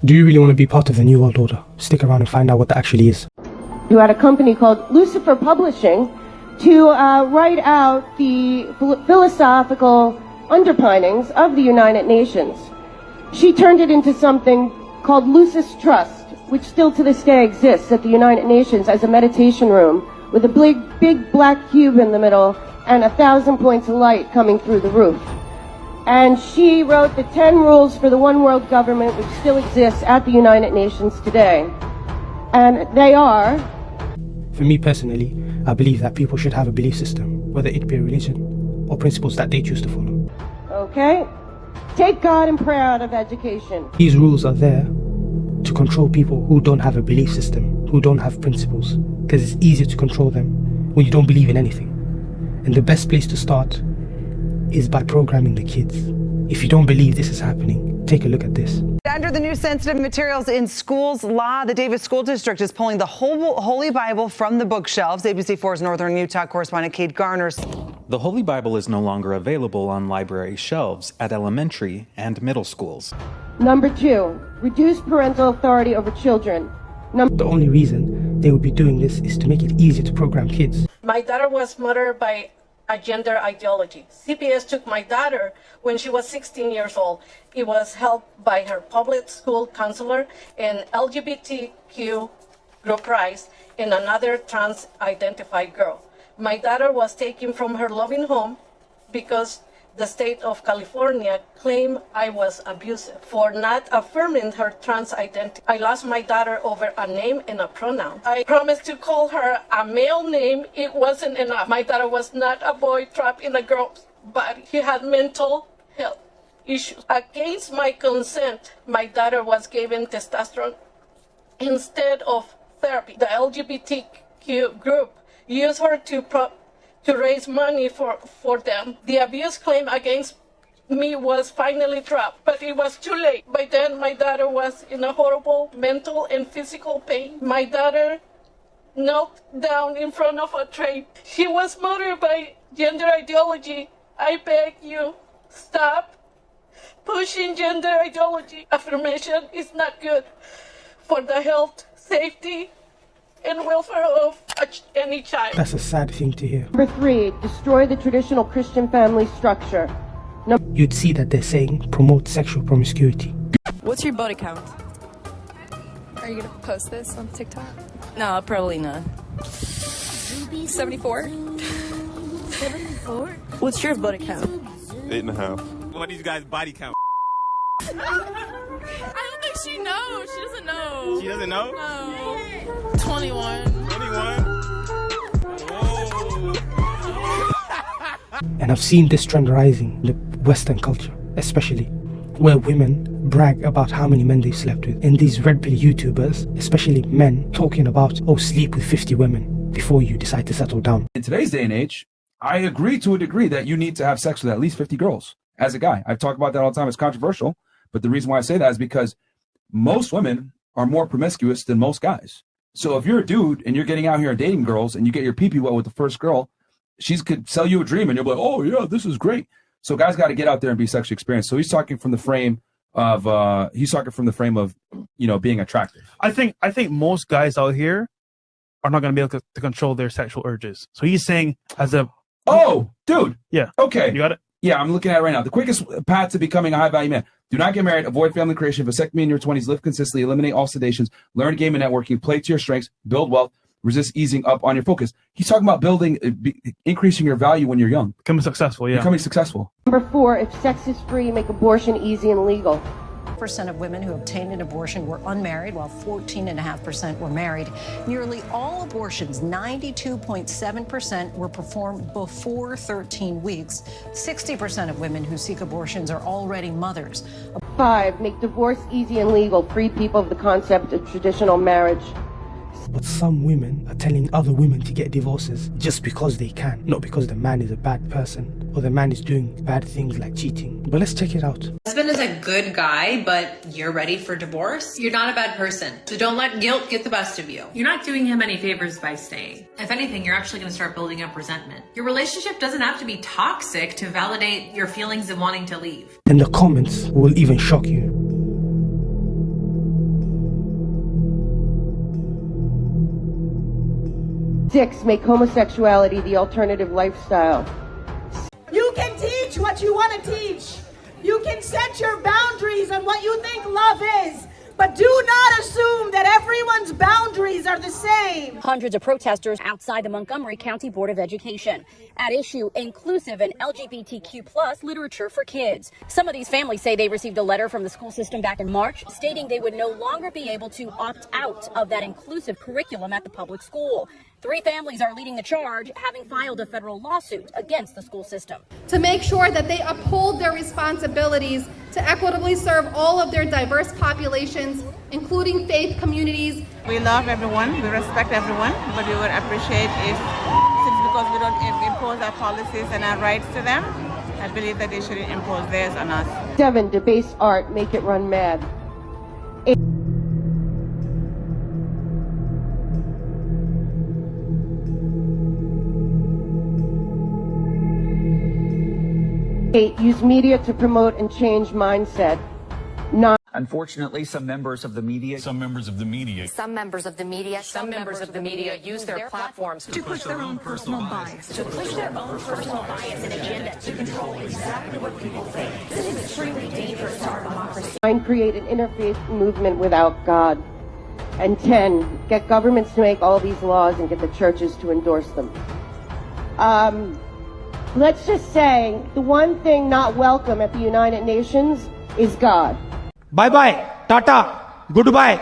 Do you really want to be part of the New World Order? Stick around and find out what that actually is. You had a company called Lucifer Publishing to write out the philosophical underpinnings of the United Nations. She turned it into something called Lucis Trust, which still to this day exists at the United Nations as a meditation room with a big black cube in the middle and 1,000 points of light coming through the roof. And she wrote the 10 rules for the one world government, which still exists at the United Nations today. And they are... For me personally, I believe that people should have a belief system, whether it be a religion or principles that they choose to follow. Okay? Take God and prayer out of education. These rules are there to control people who don't have a belief system, who don't have principles, because it's easier to control them when you don't believe in anything. And the best place to start is by programming the kids. If you don't believe this is happening, take a look at this. Under the new sensitive materials in schools law, the Davis School District is pulling the Holy Bible from the bookshelves. ABC4's Northern Utah correspondent Kate Garner. The Holy Bible is no longer available on library shelves at elementary and middle schools. Number 2, reduce parental authority over children. The only reason they would be doing this is to make it easier to program kids. My daughter was murdered by a gender ideology. CPS took my daughter when she was 16 years old. It was held by her public school counselor and LGBTQ group rights and another trans-identified girl. My daughter was taken from her loving home because the state of California claimed I was abusive for not affirming her trans identity. I lost my daughter over a name and a pronoun. I promised to call her a male name. It wasn't enough. My daughter was not a boy trapped in a girl's body. She had mental health issues. Against my consent, my daughter was given testosterone instead of therapy. The LGBTQ group used her to raise money for them. The abuse claim against me was finally dropped, but it was too late. By then, my daughter was in a horrible mental and physical pain. My daughter knelt down in front of a train. She was murdered by gender ideology. I beg you, stop pushing gender ideology. Affirmation is not good for the health, safety, and welfare of any child. That's a sad thing to hear. Number 3, destroy the traditional Christian family structure. You'd see that they're saying promote sexual promiscuity. What's your body count? Are you gonna post this on TikTok? No, probably not. 74? 74? What's your body count? 8.5. What is you guys' body count? I don't think she knows. She doesn't know. She doesn't know? No. 21. 21? Whoa. And I've seen this trend rising in the Western culture, especially, where women brag about how many men they slept with. And these red pill YouTubers, especially men, talking about, oh, sleep with 50 women before you decide to settle down. In today's day and age, I agree to a degree that you need to have sex with at least 50 girls. As a guy, I talk about that all the time. It's controversial, but the reason why I say that is because most women are more promiscuous than most guys. So if you're a dude and you're getting out here and dating girls and you get your pee-pee wet with the first girl, she could sell you a dream and you'll be like, oh yeah, this is great. So guys got to get out there and be sexually experienced. So he's talking from the frame of being attractive. I think most guys out here are not going to be able to control their sexual urges. So he's saying as a dude. Yeah. Okay. You got it? Yeah, I'm looking at it right now. The quickest path to becoming a high-value man. Do not get married, avoid family creation, vasectomy in your 20s, live consistently, eliminate all sedations, learn game and networking, play to your strengths, build wealth, resist easing up on your focus. He's talking about increasing your value when you're young. Becoming successful, yeah. Becoming successful. Number 4, if sex is free, make abortion easy and legal. Percent of women who obtained an abortion were unmarried, while 14.5% were married. Nearly all abortions, 92.7%, were performed before 13 weeks. 60% of women who seek abortions are already mothers. 5, make divorce easy and legal. Free people of the concept of traditional marriage. But some women are telling other women to get divorces just because they can, not because the man is a bad person or the man is doing bad things like cheating. But let's check it out. Husband is a good guy, but you're ready for divorce? You're not a bad person, so don't let guilt get the best of you. You're not doing him any favors by staying. If anything, you're actually going to start building up resentment. Your relationship doesn't have to be toxic to validate your feelings of wanting to leave. And the comments will even shock you. 6, make homosexuality the alternative lifestyle. You can teach what you want to teach. You can set your boundaries on what you think love is. But do not assume that everyone's boundaries are the same. Hundreds of protesters outside the Montgomery County Board of Education. At issue, inclusive and LGBTQ+ literature for kids. Some of these families say they received a letter from the school system back in March stating they would no longer be able to opt out of that inclusive curriculum at the public school. 3 families are leading the charge, having filed a federal lawsuit against the school system. To make sure that they uphold their responsibilities to equitably serve all of their diverse populations, including faith communities. We love everyone, we respect everyone, but we would appreciate if, since because we don't impose our policies and our rights to them, I believe that they shouldn't impose theirs on us. 7, debase art, make it run mad. 8, use media to promote and change mindset. 9, unfortunately, some members of the media use their platforms to push their own personal bias. And agenda to control exactly what people think. This is extremely dangerous to our democracy. 9, create an interfaith movement without God. And 10, get governments to make all these laws and get the churches to endorse them. Let's just say the one thing not welcome at the United Nations is God. Bye-bye, Tata, goodbye.